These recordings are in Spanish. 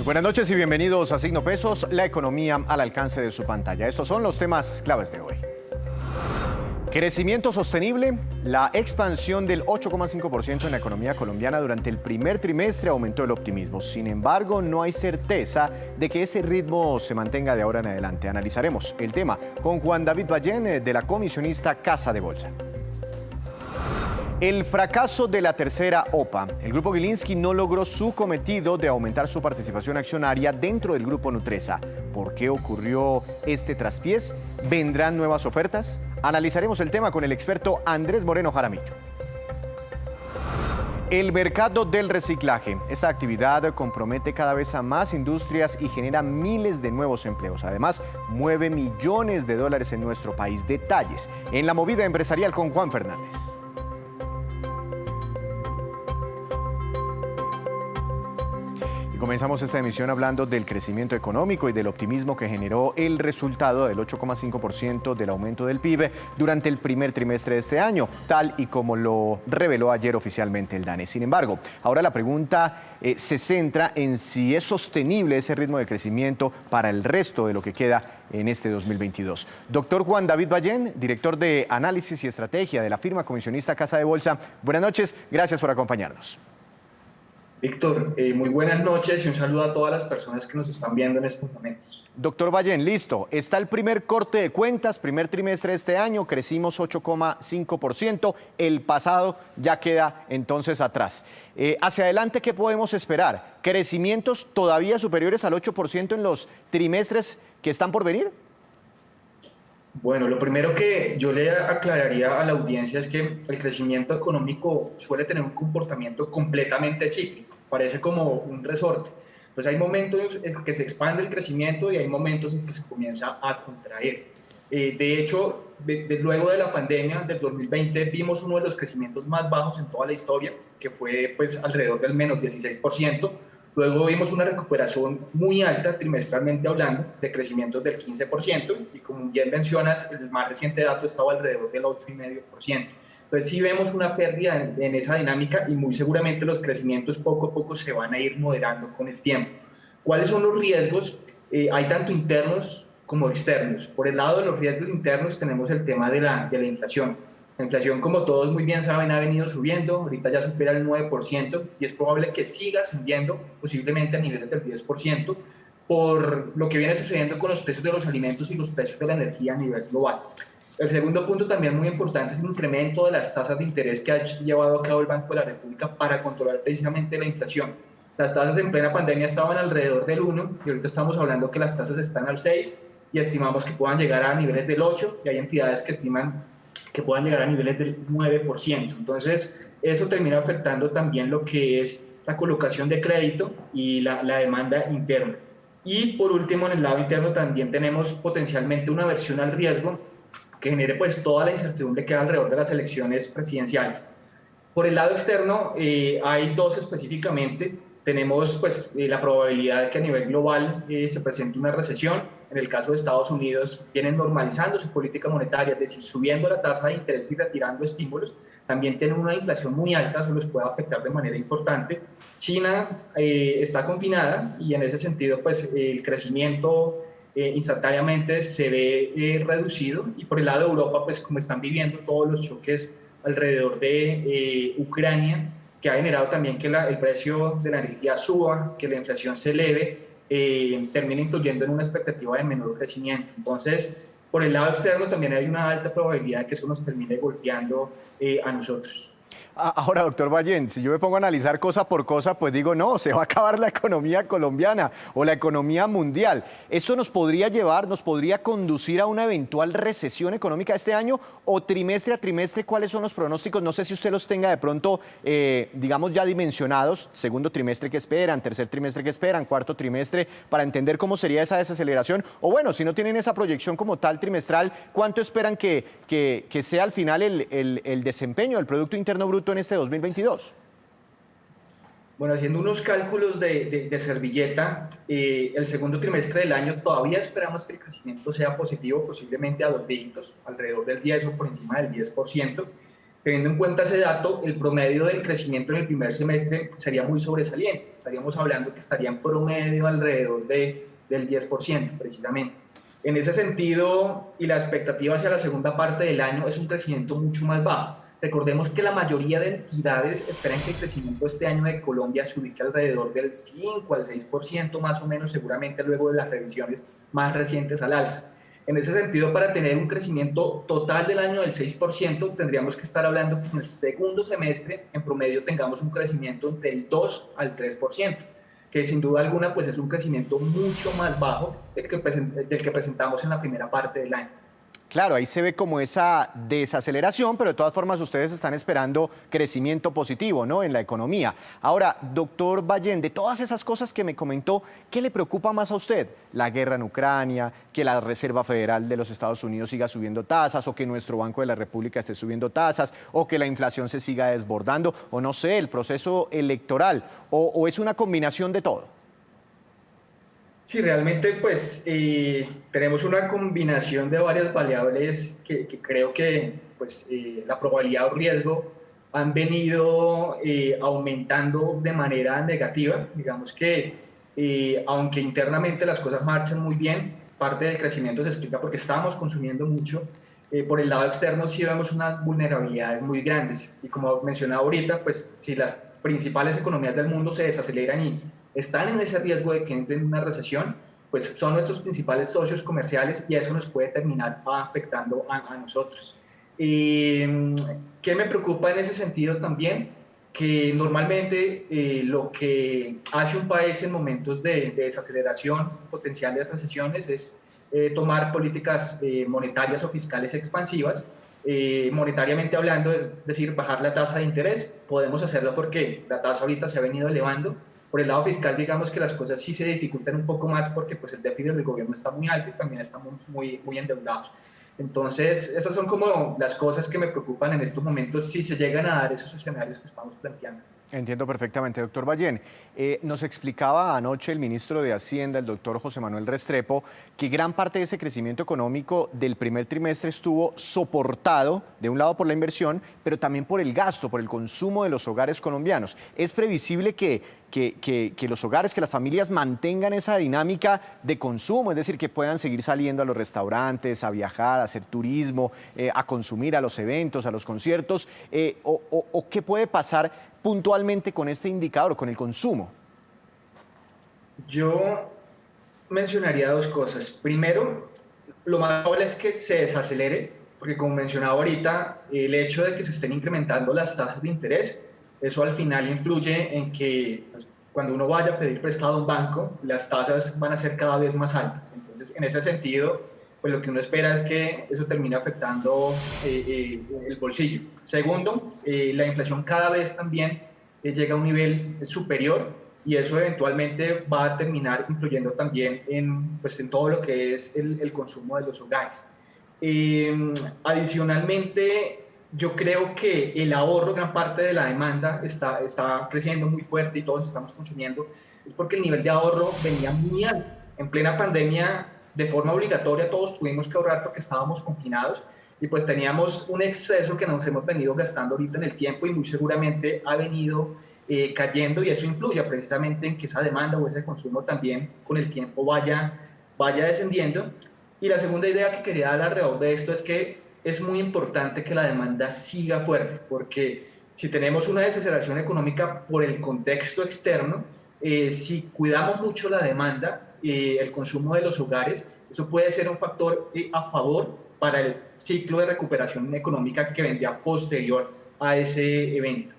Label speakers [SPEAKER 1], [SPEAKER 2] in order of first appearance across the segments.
[SPEAKER 1] Buenas noches y bienvenidos a Signo Pesos, la economía al alcance de su pantalla. Estos son los temas claves de hoy. Crecimiento sostenible. La expansión del 8,5% en la economía colombiana durante el primer trimestre aumentó el optimismo. Sin embargo, no hay certeza de que ese ritmo se mantenga de ahora en adelante. Analizaremos el tema con Juan David Ballén, de la comisionista Casa de Bolsa. El fracaso de la tercera OPA. El Grupo Gilinski no logró su cometido de aumentar su participación accionaria dentro del Grupo Nutresa. ¿Por qué ocurrió este traspiés? ¿Vendrán nuevas ofertas? Analizaremos el tema con el experto Andrés Moreno Jaramillo. El mercado del reciclaje. Esta actividad compromete cada vez a más industrias y genera miles de nuevos empleos. Además, mueve millones de dólares en nuestro país. Detalles en la movida empresarial con Juan Fernández. Comenzamos esta emisión hablando del crecimiento económico y del optimismo que generó el resultado del 8,5% del aumento del PIB durante el primer trimestre de este año, tal y como lo reveló ayer oficialmente el DANE. Sin embargo, ahora la pregunta se centra en si es sostenible ese ritmo de crecimiento para el resto de lo que queda en este 2022. Doctor Juan David Ballén, director de Análisis y Estrategia de la firma comisionista Casa de Bolsa. Buenas noches, gracias por acompañarnos.
[SPEAKER 2] Víctor, muy buenas noches y un saludo a todas las personas que nos están viendo en estos momentos.
[SPEAKER 1] Doctor Ballén, listo. Está el primer corte de cuentas, primer trimestre de este año, crecimos 8,5%. El pasado ya queda entonces atrás. Hacia adelante, ¿qué podemos esperar? ¿Crecimientos todavía superiores al 8% en los trimestres que están por venir?
[SPEAKER 2] Bueno, lo primero que yo le aclararía a la audiencia es que el crecimiento económico suele tener un comportamiento completamente cíclico, parece como un resorte. Entonces hay momentos en que se expande el crecimiento y hay momentos en que se comienza a contraer. De hecho, luego de la pandemia del 2020 vimos uno de los crecimientos más bajos en toda la historia, que fue pues alrededor del menos 16%. Luego vimos una recuperación muy alta, trimestralmente hablando, de crecimientos del 15%, y como bien mencionas, el más reciente dato estaba alrededor del 8,5%. Entonces sí vemos una pérdida en esa dinámica y muy seguramente los crecimientos poco a poco se van a ir moderando con el tiempo. ¿Cuáles son los riesgos? Hay tanto internos como externos. Por el lado de los riesgos internos tenemos el tema de la inflación. La inflación, como todos muy bien saben, ha venido subiendo, ahorita ya supera el 9% y es probable que siga subiendo, posiblemente a niveles del 10%, por lo que viene sucediendo con los precios de los alimentos y los precios de la energía a nivel global. El segundo punto también muy importante es el incremento de las tasas de interés que ha llevado a cabo el Banco de la República para controlar precisamente la inflación. Las tasas en plena pandemia estaban alrededor del 1 y ahorita estamos hablando que las tasas están al 6 y estimamos que puedan llegar a niveles del 8 y hay entidades que estiman que puedan llegar a niveles del 9%. Entonces, eso termina afectando también lo que es la colocación de crédito y la demanda interna. Y por último, en el lado interno también tenemos potencialmente una aversión al riesgo que genere pues toda la incertidumbre que hay alrededor de las elecciones presidenciales. Por el lado externo, hay dos específicamente. Tenemos pues la probabilidad de que a nivel global se presente una recesión. En el caso de Estados Unidos, vienen normalizando su política monetaria, es decir, subiendo la tasa de interés y retirando estímulos. También tienen una inflación muy alta, eso les puede afectar de manera importante. China está confinada y en ese sentido pues el crecimiento instantáneamente se ve reducido. Y por el lado de Europa, pues como están viviendo todos los choques alrededor de Ucrania, que ha generado también que el precio de la energía suba, que la inflación se eleve, termina influyendo en una expectativa de menor crecimiento. Entonces, por el lado externo también hay una alta probabilidad de que eso nos termine golpeando a nosotros.
[SPEAKER 1] Ahora, doctor Ballén, si yo me pongo a analizar cosa por cosa, pues digo, no, se va a acabar la economía colombiana o la economía mundial. ¿Esto nos podría llevar, nos podría conducir a una eventual recesión económica este año o trimestre a trimestre? ¿Cuáles son los pronósticos? No sé si usted los tenga de pronto, digamos, ya dimensionados, segundo trimestre que esperan, tercer trimestre que esperan, cuarto trimestre, para entender cómo sería esa desaceleración. O bueno, si no tienen esa proyección como tal trimestral, ¿cuánto esperan que sea al final el desempeño del Producto Interno Bruto en este 2022?
[SPEAKER 2] Bueno, haciendo unos cálculos de servilleta, el segundo trimestre del año todavía esperamos que el crecimiento sea positivo, posiblemente a 2 dígitos, alrededor del 10 o por encima del 10%. Teniendo en cuenta ese dato, el promedio del crecimiento en el primer semestre sería muy sobresaliente. Estaríamos hablando que estaría en promedio alrededor del 10%, precisamente. En ese sentido, y la expectativa hacia la segunda parte del año es un crecimiento mucho más bajo. Recordemos que la mayoría de entidades esperan que el crecimiento este año de Colombia se ubique alrededor del 5 al 6% más o menos, seguramente luego de las revisiones más recientes al alza. En ese sentido, para tener un crecimiento total del año del 6%, tendríamos que estar hablando que en el segundo semestre, en promedio, tengamos un crecimiento entre el 2 al 3%, que sin duda alguna pues es un crecimiento mucho más bajo del que presentamos en la primera parte del año.
[SPEAKER 1] Claro, ahí se ve como esa desaceleración, pero de todas formas ustedes están esperando crecimiento positivo, ¿no?, en la economía. Ahora, doctor Ballén, de todas esas cosas que me comentó, ¿qué le preocupa más a usted? ¿La guerra en Ucrania, que la Reserva Federal de los Estados Unidos siga subiendo tasas, o que nuestro Banco de la República esté subiendo tasas, o que la inflación se siga desbordando, o no sé, el proceso electoral, o es una combinación de todo?
[SPEAKER 2] Sí, realmente pues tenemos una combinación de varias variables que creo que pues, la probabilidad o riesgo han venido aumentando de manera negativa. Digamos que aunque internamente las cosas marchan muy bien, parte del crecimiento se explica porque estábamos consumiendo mucho. Por el lado externo sí vemos unas vulnerabilidades muy grandes y como mencionaba ahorita, pues si las principales economías del mundo se desaceleran y están en ese riesgo de que entren en una recesión, pues son nuestros principales socios comerciales y eso nos puede terminar afectando a nosotros. ¿Qué me preocupa en ese sentido también? Que normalmente lo que hace un país en momentos de desaceleración, potenciales recesiones, es tomar políticas monetarias o fiscales expansivas. Monetariamente hablando, es decir, bajar la tasa de interés. Podemos hacerlo porque la tasa ahorita se ha venido elevando. Por el lado fiscal, digamos que las cosas sí se dificultan un poco más porque pues, el déficit del gobierno está muy alto y también estamos muy endeudados. Entonces, esas son como las cosas que me preocupan en estos momentos si se llegan a dar esos escenarios que estamos planteando.
[SPEAKER 1] Entiendo perfectamente, doctor Ballén. Nos explicaba anoche el ministro de Hacienda, el doctor José Manuel Restrepo, que gran parte de ese crecimiento económico del primer trimestre estuvo soportado, de un lado por la inversión, pero también por el gasto, por el consumo de los hogares colombianos. ¿Es previsible que los hogares, que las familias mantengan esa dinámica de consumo? Es decir, que puedan seguir saliendo a los restaurantes, a viajar, a hacer turismo, a consumir, a los eventos, a los conciertos, o qué puede pasar puntualmente con este indicador, con el consumo.
[SPEAKER 2] Yo mencionaría dos cosas. Primero, lo más probable es que se desacelere, porque como mencionaba ahorita, el hecho de que se estén incrementando las tasas de interés, eso al final influye en que pues, cuando uno vaya a pedir prestado a un banco, las tasas van a ser cada vez más altas. Entonces, en ese sentido, pues lo que uno espera es que eso termine afectando el bolsillo. Segundo, la inflación cada vez también llega a un nivel superior y eso eventualmente va a terminar influyendo también pues, en todo lo que es el consumo de los hogares. Adicionalmente, yo creo que el ahorro, gran parte de la demanda está creciendo muy fuerte y todos estamos consumiendo, es porque el nivel de ahorro venía muy alto. En plena pandemia, de forma obligatoria, todos tuvimos que ahorrar porque estábamos confinados y pues teníamos un exceso que nos hemos venido gastando ahorita en el tiempo y muy seguramente ha venido cayendo y eso influye precisamente en que esa demanda o ese consumo también con el tiempo vaya descendiendo. Y la segunda idea que quería dar alrededor de esto es que es muy importante que la demanda siga fuerte, porque si tenemos una desaceleración económica por el contexto externo, si cuidamos mucho la demanda, el consumo de los hogares, eso puede ser un factor a favor para el ciclo de recuperación económica que vendría posterior a ese evento.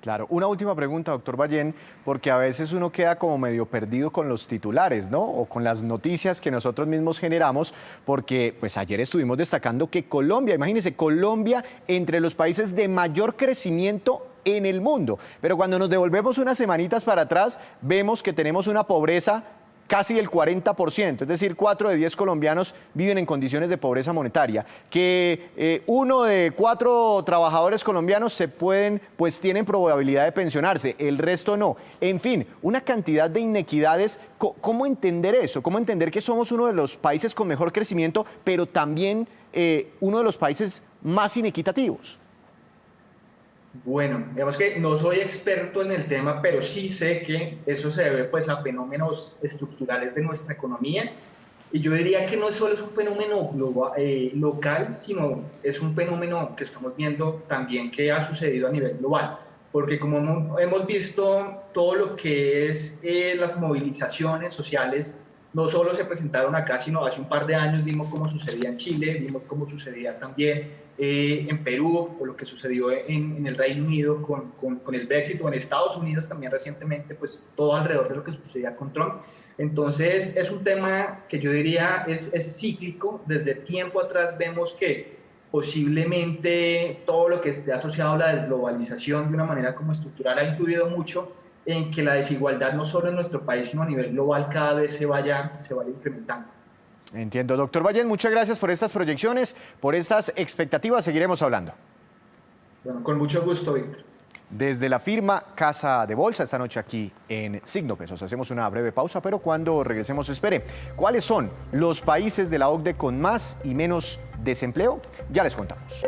[SPEAKER 1] Claro, una última pregunta, doctor Ballén, porque a veces uno queda como medio perdido con los titulares, ¿no? O con las noticias que nosotros mismos generamos, porque pues ayer estuvimos destacando que Colombia, imagínense, Colombia entre los países de mayor crecimiento en el mundo. Pero cuando nos devolvemos unas semanitas para atrás, vemos que tenemos una pobreza casi del 40%, es decir, 4 de 10 colombianos viven en condiciones de pobreza monetaria, que 1 de 4 trabajadores colombianos tienen probabilidad de pensionarse, el resto no. En fin, una cantidad de inequidades. ¿Cómo entender eso? ¿Cómo entender que somos uno de los países con mejor crecimiento, pero también uno de los países más inequitativos?
[SPEAKER 2] Bueno, digamos que no soy experto en el tema, pero sí sé que eso se debe pues a fenómenos estructurales de nuestra economía. Y yo diría que no solo es un fenómeno local, sino es un fenómeno que estamos viendo también que ha sucedido a nivel global. Porque como hemos visto todo lo que es las movilizaciones sociales, no solo se presentaron acá, sino hace un par de años vimos cómo sucedía en Chile, vimos cómo sucedía también en Perú, o lo que sucedió en el Reino Unido con el Brexit, o en Estados Unidos también recientemente, pues todo alrededor de lo que sucedía con Trump. Entonces es un tema que yo diría es cíclico. Desde tiempo atrás vemos que posiblemente todo lo que esté asociado a la desglobalización de una manera como estructural ha influido mucho en que la desigualdad no solo en nuestro país, sino a nivel global cada vez se vaya incrementando.
[SPEAKER 1] Entiendo. Doctor Ballén, muchas gracias por estas proyecciones, por estas expectativas. Seguiremos hablando.
[SPEAKER 2] Bueno, con mucho gusto, Víctor.
[SPEAKER 1] Desde la firma Casa de Bolsa, esta noche aquí en Signo Pesos. Hacemos una breve pausa, pero cuando regresemos espere. ¿Cuáles son los países de la OCDE con más y menos desempleo? Ya les contamos.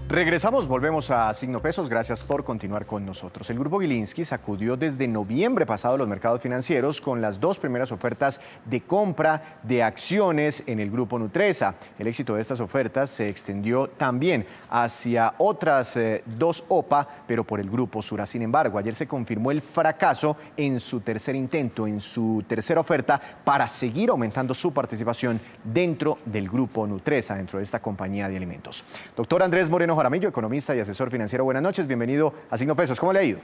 [SPEAKER 1] Regresamos, volvemos a Signo Pesos. Gracias por continuar con nosotros. El Grupo Gilinski sacudió desde noviembre pasado los mercados financieros con las dos primeras ofertas de compra de acciones en el Grupo Nutresa. El éxito de estas ofertas se extendió también hacia otras dos OPA, pero por el Grupo Sura. Sin embargo, ayer se confirmó el fracaso en su tercer intento, en su tercera oferta, para seguir aumentando su participación dentro del Grupo Nutresa, dentro de esta compañía de alimentos. Doctor Andrés Moreno Jaramillo, economista y asesor financiero. Buenas noches, bienvenido a Signo Pesos. ¿Cómo le ha ido?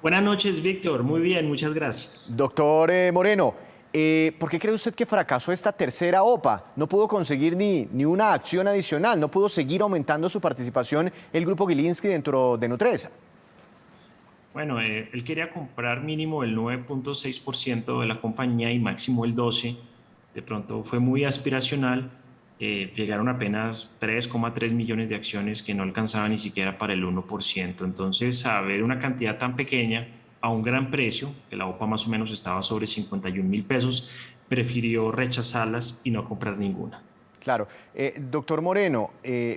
[SPEAKER 3] Buenas noches, Víctor. Muy bien, muchas gracias.
[SPEAKER 1] Doctor Moreno, ¿por qué cree usted que fracasó esta tercera OPA? No pudo conseguir ni una acción adicional, no pudo seguir aumentando su participación el Grupo Gilinski dentro de Nutresa.
[SPEAKER 3] Bueno, él quería comprar mínimo el 9.6% de la compañía y máximo el 12%. De pronto fue muy aspiracional. Llegaron apenas 3,3 millones de acciones que no alcanzaban ni siquiera para el 1%. Entonces, a ver una cantidad tan pequeña a un gran precio, que la OPA más o menos estaba sobre 51.000 pesos, prefirió rechazarlas y no comprar ninguna.
[SPEAKER 1] Claro. Doctor Moreno,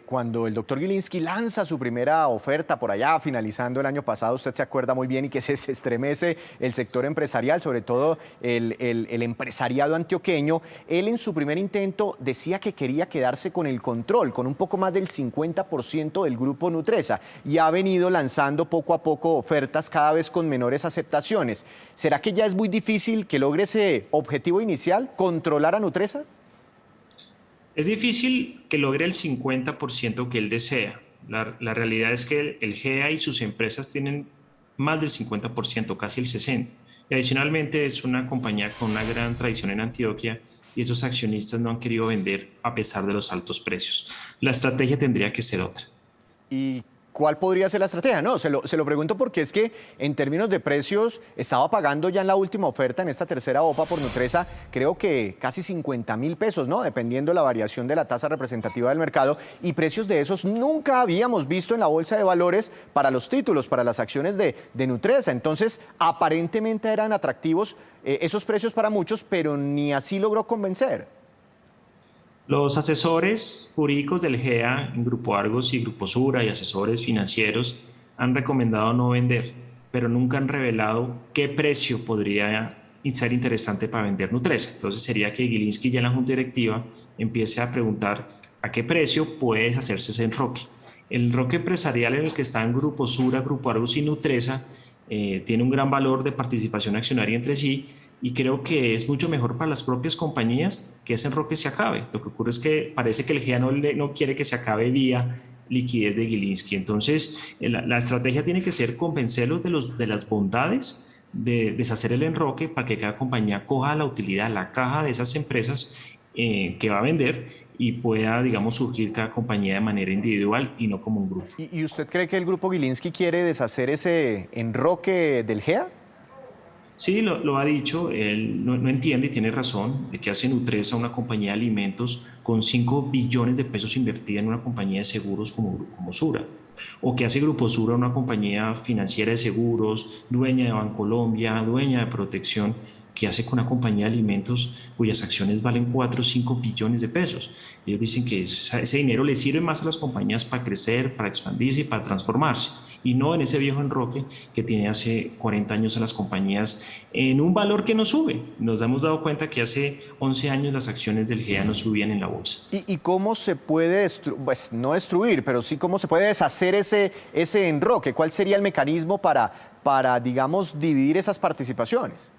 [SPEAKER 1] cuando el doctor Gilinski lanza su primera oferta por allá, finalizando el año pasado, usted se acuerda muy bien y que se estremece el sector empresarial, sobre todo el empresariado antioqueño, él en su primer intento decía que quería quedarse con el control, con un poco más del 50% del Grupo Nutresa, y ha venido lanzando poco a poco ofertas cada vez con menores aceptaciones. ¿Será que ya es muy difícil que logre ese objetivo inicial, controlar a Nutresa?
[SPEAKER 3] Es difícil que logre el 50% que él desea. La realidad es que el GEA y sus empresas tienen más del 50%, casi el 60%. Y adicionalmente es una compañía con una gran tradición en Antioquia y esos accionistas no han querido vender a pesar de los altos precios. La estrategia tendría que ser otra.
[SPEAKER 1] ¿Y cuál podría ser la estrategia? No, se lo pregunto porque es que en términos de precios estaba pagando ya en la última oferta, en esta tercera OPA por Nutresa, creo que casi 50.000 pesos, ¿no? Dependiendo la variación de la tasa representativa del mercado, y precios de esos nunca habíamos visto en la bolsa de valores para los títulos, para las acciones de Nutresa. Entonces, aparentemente eran atractivos esos precios para muchos, pero ni así logró convencer.
[SPEAKER 3] Los asesores jurídicos del GEA, en Grupo Argos y Grupo Sura, y asesores financieros han recomendado no vender, pero nunca han revelado qué precio podría ser interesante para vender Nutresa. Entonces sería que Gilinski ya en la Junta Directiva empiece a preguntar a qué precio puede hacerse ese enroque. El enroque empresarial en el que están Grupo Sura, Grupo Argos y Nutresa tiene un gran valor de participación accionaria entre sí, y creo que es mucho mejor para las propias compañías que ese enroque se acabe. Lo que ocurre es que parece que el GEA no quiere que se acabe vía liquidez de Gilinski. Entonces, la estrategia tiene que ser convencerlos de las bondades de deshacer el enroque para que cada compañía coja la utilidad, la caja de esas empresas que va a vender, y pueda, digamos, surgir cada compañía de manera individual y no como un grupo.
[SPEAKER 1] ¿Y usted cree que el Grupo Gilinski quiere deshacer ese enroque del GEA?
[SPEAKER 3] Sí, lo ha dicho. Él no entiende y tiene razón de que hace Nutresa, una compañía de alimentos con 5 billones de pesos invertida en una compañía de seguros como Sura. ¿O qué hace Grupo Sura, una compañía financiera de seguros, dueña de Bancolombia, dueña de Protección? ¿Qué hace con una compañía de alimentos cuyas acciones valen 4 o 5 billones de pesos? Ellos dicen que ese dinero le sirve más a las compañías para crecer, para expandirse y para transformarse, y no en ese viejo enroque que tiene hace 40 años a las compañías en un valor que no sube. Nos hemos dado cuenta que hace 11 años las acciones del GEA no subían en la bolsa.
[SPEAKER 1] ¿Y cómo se puede, pues no destruir, pero sí cómo se puede deshacer ese enroque? ¿Cuál sería el mecanismo para, digamos, dividir esas participaciones?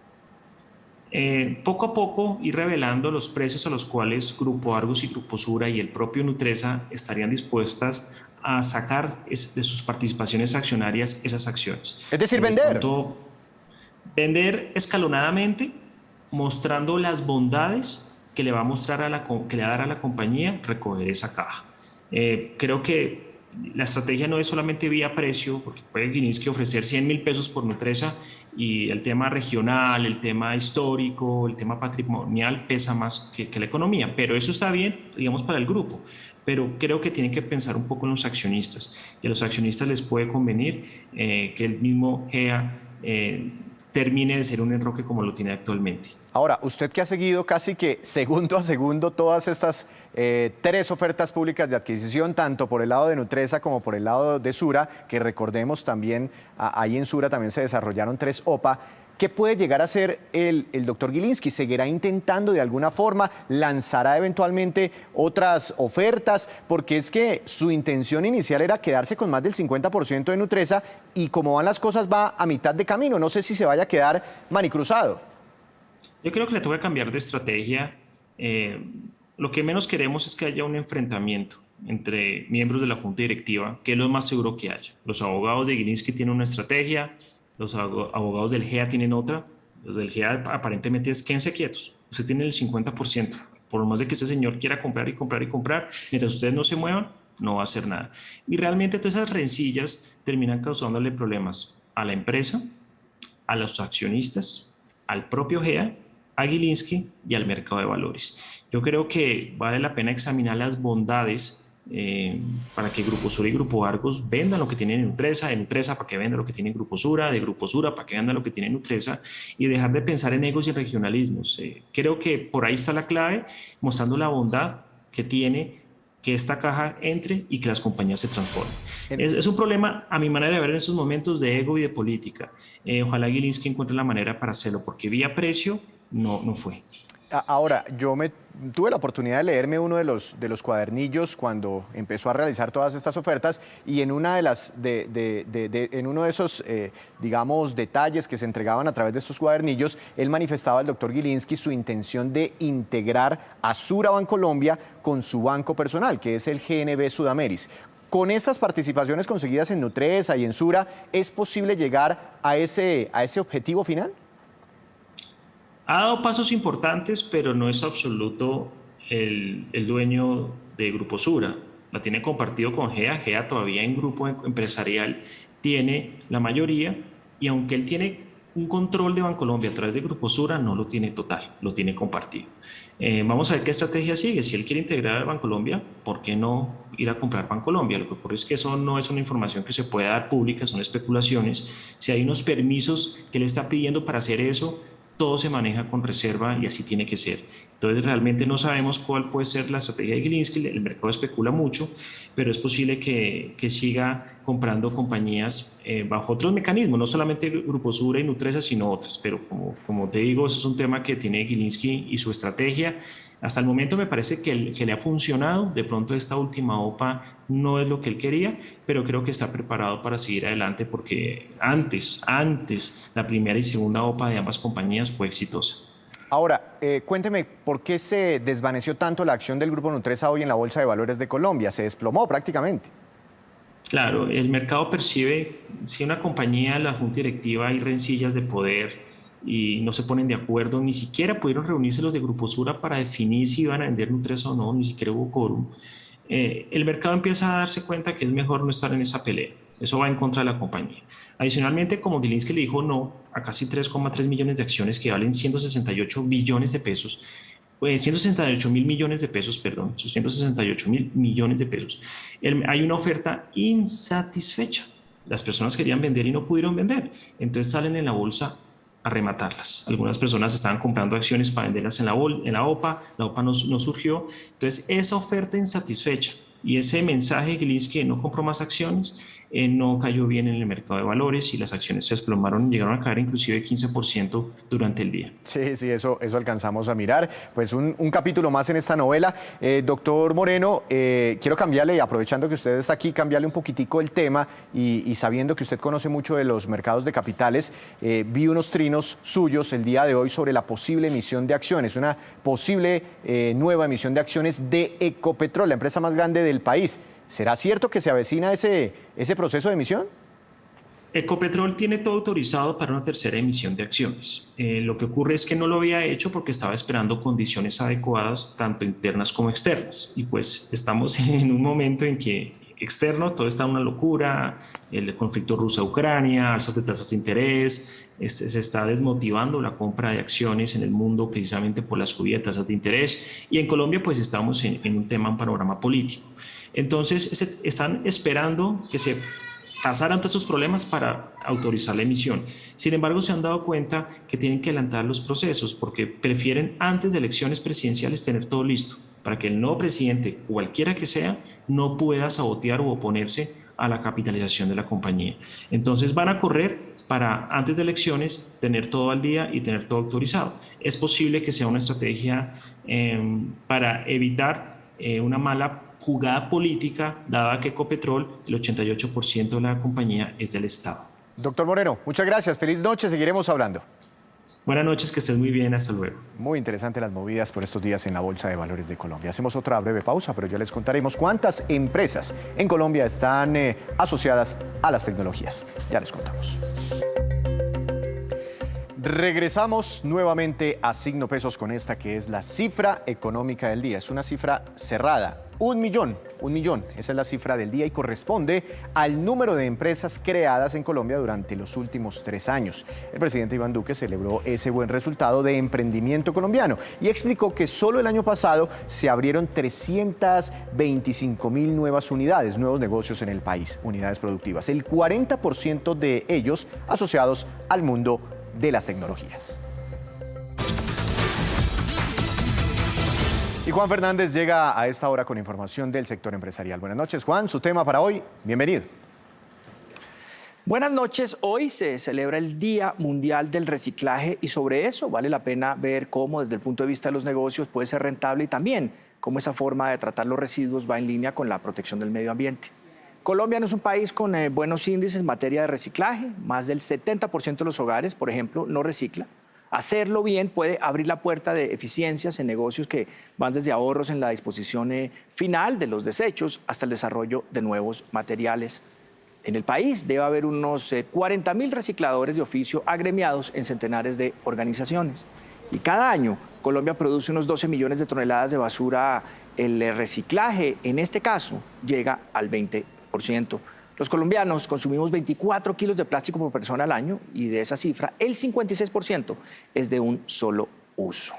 [SPEAKER 3] Poco a poco ir revelando los precios a los cuales Grupo Argos y Grupo Sura y el propio Nutresa estarían dispuestas a sacar de sus participaciones accionarias esas acciones.
[SPEAKER 1] Es decir, vender.
[SPEAKER 3] Vender escalonadamente, mostrando las bondades que le va a mostrar que le va a dar a la compañía recoger esa caja. Creo que la estrategia no es solamente vía precio, porque puede Gilinski ofrecer 100.000 pesos por Nutresa y el tema regional, el tema histórico, el tema patrimonial pesa más que la economía, pero eso está bien, digamos, para el grupo. Pero creo que tienen que pensar un poco en los accionistas, y a los accionistas les puede convenir que el mismo GEA termine de ser un enroque como lo tiene actualmente.
[SPEAKER 1] Ahora, usted que ha seguido casi que segundo a segundo todas estas 3 ofertas públicas de adquisición, tanto por el lado de Nutresa como por el lado de Sura, que recordemos también, ahí en Sura también se desarrollaron 3 OPA, ¿qué puede llegar a hacer el doctor Gilinski? ¿Seguirá intentando de alguna forma? ¿Lanzará eventualmente otras ofertas? Porque es que su intención inicial era quedarse con más del 50% de Nutresa y como van las cosas va a mitad de camino. No sé si se vaya a quedar manicruzado.
[SPEAKER 3] Yo creo que le toca cambiar de estrategia. Lo que menos queremos es que haya un enfrentamiento entre miembros de la junta directiva, que es lo más seguro que haya. Los abogados de Gilinski tienen una estrategia, los abogados del GEA tienen otra. Los del GEA aparentemente es quédense quietos, usted tiene el 50%, por lo más de que ese señor quiera comprar y comprar y comprar, mientras ustedes no se muevan, no va a hacer nada. Y realmente todas esas rencillas terminan causándole problemas a la empresa, a los accionistas, al propio GEA, a Gilinski y al mercado de valores. Yo creo que vale la pena examinar las bondades para que Grupo Sura y Grupo Argos vendan lo que tienen en Nutresa, de Nutresa para que vendan lo que tiene Grupo Sura, de Grupo Sura para que vendan lo que tiene Nutresa, y dejar de pensar en egos y regionalismos. Creo que por ahí está la clave, mostrando la bondad que tiene que esta caja entre y que las compañías se transformen. Es un problema, a mi manera de ver, en estos momentos de ego y de política. Ojalá Gilinski encuentre la manera para hacerlo, porque vía precio no fue.
[SPEAKER 1] Ahora, tuve la oportunidad de leerme uno de los cuadernillos cuando empezó a realizar todas estas ofertas, y en una en uno de esos, digamos, detalles que se entregaban a través de estos cuadernillos, él manifestaba al doctor Gilinski su intención de integrar a Sura Bancolombia con su banco personal, que es el GNB Sudameris. Con estas participaciones conseguidas en Nutresa y en Sura, ¿es posible llegar a ese objetivo final?
[SPEAKER 3] Ha dado pasos importantes, pero no es absoluto el dueño de Grupo Sura. La tiene compartido con GEA. GEA todavía en grupo empresarial tiene la mayoría, y aunque él tiene un control de Bancolombia a través de Grupo Sura, no lo tiene total, lo tiene compartido. Vamos a ver qué estrategia sigue. Si él quiere integrar a Bancolombia, ¿por qué no ir a comprar Bancolombia? Lo que ocurre es que eso no es una información que se pueda dar pública, son especulaciones. Si hay unos permisos que le está pidiendo para hacer eso, todo se maneja con reserva y así tiene que ser. Entonces realmente no sabemos cuál puede ser la estrategia de Gilinski, el mercado especula mucho, pero es posible que siga comprando compañías bajo otros mecanismos, no solamente Grupo Sura y Nutresa, sino otras, pero como te digo, eso es un tema que tiene Gilinski y su estrategia. Hasta el momento me parece que le ha funcionado. De pronto esta última OPA no es lo que él quería, pero creo que está preparado para seguir adelante, porque antes la primera y segunda OPA de ambas compañías fue exitosa.
[SPEAKER 1] Ahora, cuénteme, ¿por qué se desvaneció tanto la acción del Grupo Nutresa hoy en la Bolsa de Valores de Colombia? Se desplomó prácticamente.
[SPEAKER 3] Claro, el mercado percibe, si una compañía, la junta directiva, hay rencillas de poder y no se ponen de acuerdo, ni siquiera pudieron reunirse los de Grupo Sura para definir si iban a vender Nutresa o no, ni siquiera hubo quórum. El mercado empieza a darse cuenta que es mejor no estar en esa pelea. Eso va en contra de la compañía. Adicionalmente, como Gilinski le dijo no a casi 3,3 millones de acciones que valen 168 billones de pesos, 168.000 millones de pesos, perdón, 168.000 millones de pesos. Hay una oferta insatisfecha. Las personas querían vender y no pudieron vender. Entonces salen en la bolsa a rematarlas. Algunas personas estaban comprando acciones para venderlas en la OPA no surgió. Entonces esa oferta insatisfecha y ese mensaje que dice que no compró más acciones no cayó bien en el mercado de valores y las acciones se desplomaron, llegaron a caer inclusive 15% durante el día.
[SPEAKER 1] Sí, sí, eso alcanzamos a mirar. Pues un capítulo más en esta novela. Doctor Moreno, quiero cambiarle, y aprovechando que usted está aquí, cambiarle un poquitico el tema y sabiendo que usted conoce mucho de los mercados de capitales, vi unos trinos suyos el día de hoy sobre la posible emisión de acciones, una posible nueva emisión de acciones de Ecopetrol, la empresa más grande del país. ¿Será cierto que se avecina ese proceso de emisión?
[SPEAKER 3] Ecopetrol tiene todo autorizado para una tercera emisión de acciones. Lo que ocurre es que no lo había hecho porque estaba esperando condiciones adecuadas, tanto internas como externas. Y pues estamos en un momento en que externo todo está una locura, el conflicto Rusia-Ucrania, alzas de tasas de interés, se está desmotivando la compra de acciones en el mundo precisamente por la subida de tasas de interés. Y en Colombia pues estamos en un panorama político. Entonces están esperando que se pasaran todos esos problemas para autorizar la emisión. Sin embargo, se han dado cuenta que tienen que adelantar los procesos porque prefieren antes de elecciones presidenciales tener todo listo para que el nuevo presidente, cualquiera que sea, no pueda sabotear o oponerse a la capitalización de la compañía. Entonces van a correr para antes de elecciones tener todo al día y tener todo autorizado. Es posible que sea una estrategia para evitar una mala jugada política, dada que Ecopetrol, el 88% de la compañía es del Estado.
[SPEAKER 1] Doctor Moreno, muchas gracias. Feliz noche, seguiremos hablando.
[SPEAKER 3] Buenas noches, que estés muy bien, hasta luego.
[SPEAKER 1] Muy interesante las movidas por estos días en la Bolsa de Valores de Colombia. Hacemos otra breve pausa, pero ya les contaremos cuántas empresas en Colombia están asociadas a las tecnologías. Ya les contamos. Regresamos nuevamente a Signo Pesos con esta que es la cifra económica del día. Es una cifra cerrada. 1 millón. Esa es la cifra del día y corresponde al número de empresas creadas en Colombia durante los últimos 3 años. El presidente Iván Duque celebró ese buen resultado de emprendimiento colombiano y explicó que solo el año pasado se abrieron 325.000 nuevas unidades, nuevos negocios en el país, unidades productivas. El 40% de ellos asociados al mundo de las tecnologías. Y Juan Fernández llega a esta hora con información del sector empresarial. Buenas noches, Juan. Su tema para hoy, bienvenido.
[SPEAKER 4] Buenas noches. Hoy se celebra el Día Mundial del Reciclaje y sobre eso vale la pena ver cómo desde el punto de vista de los negocios puede ser rentable y también cómo esa forma de tratar los residuos va en línea con la protección del medio ambiente. Colombia no es un país con buenos índices en materia de reciclaje. Más del 70% de los hogares, por ejemplo, no recicla. Hacerlo bien puede abrir la puerta de eficiencias en negocios que van desde ahorros en la disposición final de los desechos hasta el desarrollo de nuevos materiales. En el país debe haber unos 40.000 recicladores de oficio agremiados en centenares de organizaciones. Y cada año Colombia produce unos 12 millones de toneladas de basura. El reciclaje, en este caso, llega al 20%. Los colombianos consumimos 24 kilos de plástico por persona al año y de esa cifra, el 56% es de un solo uso.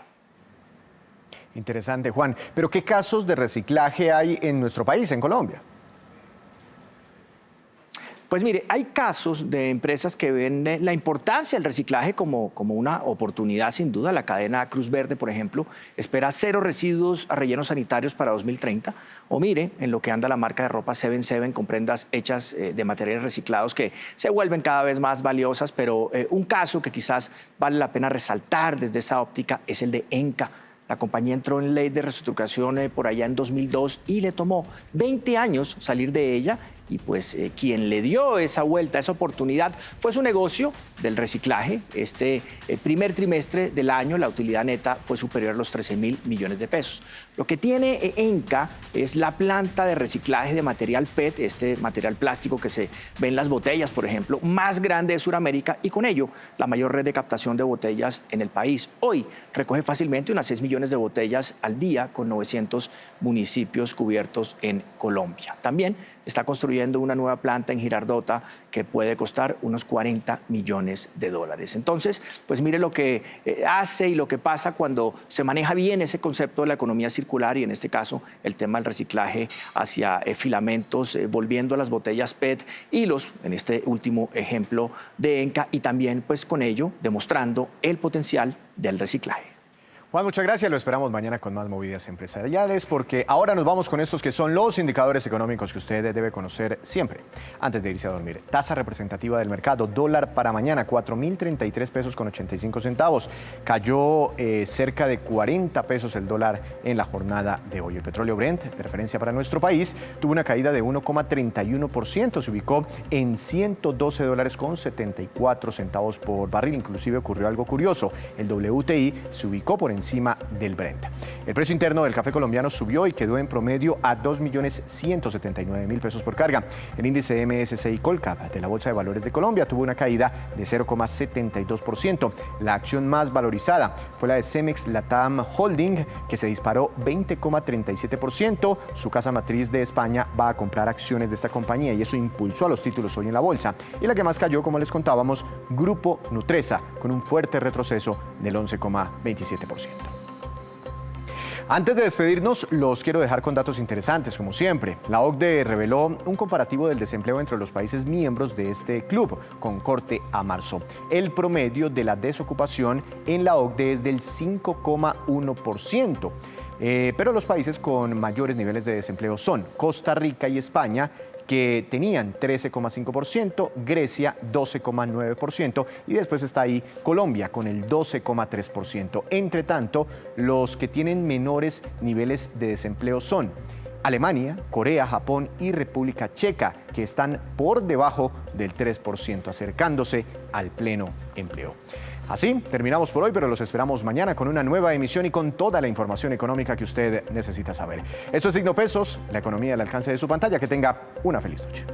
[SPEAKER 1] Interesante, Juan. Pero ¿qué casos de reciclaje hay en nuestro país, en Colombia?
[SPEAKER 4] Pues mire, hay casos de empresas que ven la importancia del reciclaje como una oportunidad sin duda. La cadena Cruz Verde, por ejemplo, espera 0 residuos a rellenos sanitarios para 2030. O mire, en lo que anda la marca de ropa 77 con prendas hechas de materiales reciclados que se vuelven cada vez más valiosas. Pero un caso que quizás vale la pena resaltar desde esa óptica es el de Enca. La compañía entró en ley de reestructuración por allá en 2002 y le tomó 20 años salir de ella. Y pues quien le dio esa vuelta, esa oportunidad, fue su negocio del reciclaje. Este primer trimestre del año, la utilidad neta fue superior a los 13.000 millones de pesos. Lo que tiene Enca es la planta de reciclaje de material PET, este material plástico que se ve en las botellas, por ejemplo, más grande de Sudamérica y con ello la mayor red de captación de botellas en el país. Hoy recoge fácilmente unas 6 millones de botellas al día con 900 municipios cubiertos en Colombia. También está construyendo construyendo una nueva planta en Girardota que puede costar unos 40 millones de dólares. Entonces, pues mire lo que hace y lo que pasa cuando se maneja bien ese concepto de la economía circular y en este caso el tema del reciclaje hacia filamentos, volviendo a las botellas PET, hilos, en este último ejemplo de ENCA, y también pues con ello demostrando el potencial del reciclaje.
[SPEAKER 1] Juan, muchas gracias. Lo esperamos mañana con más movidas empresariales, porque ahora nos vamos con estos que son los indicadores económicos que usted debe conocer siempre antes de irse a dormir. Tasa representativa del mercado, dólar para mañana, 4.033 pesos con 85 centavos. Cayó cerca de 40 pesos el dólar en la jornada de hoy. El petróleo Brent, de referencia para nuestro país, tuvo una caída de 1,31%. Se ubicó en 112 dólares con 74 centavos por barril. Inclusive ocurrió algo curioso. El WTI se ubicó por encima del Brent. El precio interno del café colombiano subió y quedó en promedio a 2.179.000 pesos por carga. El índice MSCI Colcap de la Bolsa de Valores de Colombia tuvo una caída de 0,72%. La acción más valorizada fue la de Cemex Latam Holding, que se disparó 20,37%. Su casa matriz de España va a comprar acciones de esta compañía y eso impulsó a los títulos hoy en la bolsa. Y la que más cayó, como les contábamos, Grupo Nutresa, con un fuerte retroceso del 11,27%. Antes de despedirnos, los quiero dejar con datos interesantes, como siempre. La OCDE reveló un comparativo del desempleo entre los países miembros de este club, con corte a marzo. El promedio de la desocupación en la OCDE es del 5,1%. Pero los países con mayores niveles de desempleo son Costa Rica y España, que tenían 13,5%, Grecia 12,9% y después está ahí Colombia con el 12,3%. Entre tanto, los que tienen menores niveles de desempleo son Alemania, Corea, Japón y República Checa, que están por debajo del 3%, acercándose al pleno empleo. Así terminamos por hoy, pero los esperamos mañana con una nueva emisión y con toda la información económica que usted necesita saber. Esto es Signo Pesos, la economía al alcance de su pantalla. Que tenga una feliz noche.